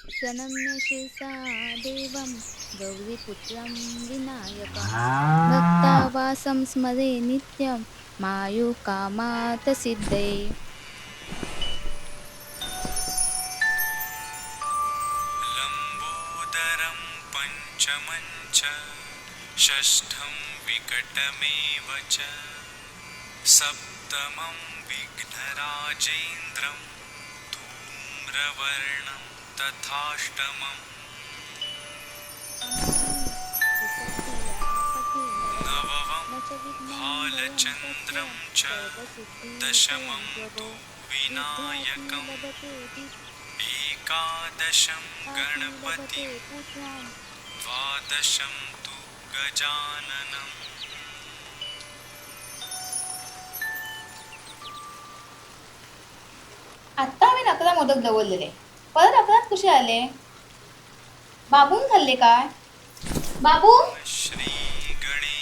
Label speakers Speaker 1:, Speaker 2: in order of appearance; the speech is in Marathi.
Speaker 1: प्रणम्य शिरसा देवं गौरीपुत्रं विनायकं
Speaker 2: आ
Speaker 1: भक्तावासं स्मरे नित्यं मायुकामात् सिद्धये.
Speaker 3: लम्बोदरं पञ्चमञ्च षष्ठं विकटमेव च सप्तमं विघ्नराजेन्द्रं धूम्रवर्णं तथाष्टमम् नवमं
Speaker 1: न च विघ्नं भयं तस्य
Speaker 3: भालचन्द्रं च
Speaker 1: सर्वसिद्धिदं
Speaker 3: दशमं तु
Speaker 1: प्रभो विद्यार्थी
Speaker 3: विनायकम्
Speaker 1: लभते
Speaker 3: एकादशं
Speaker 1: विद्यार्थी लभते
Speaker 3: गणपतिं
Speaker 1: पुत्रान्.
Speaker 3: द्वादशं तु गजाननम्
Speaker 4: आत्ता आम्ही 11 मोदक दवललेले. परत 11 कसे आले? बाबून खाल्ले काय? बाबू
Speaker 3: श्रीगणेशस्तोत्रं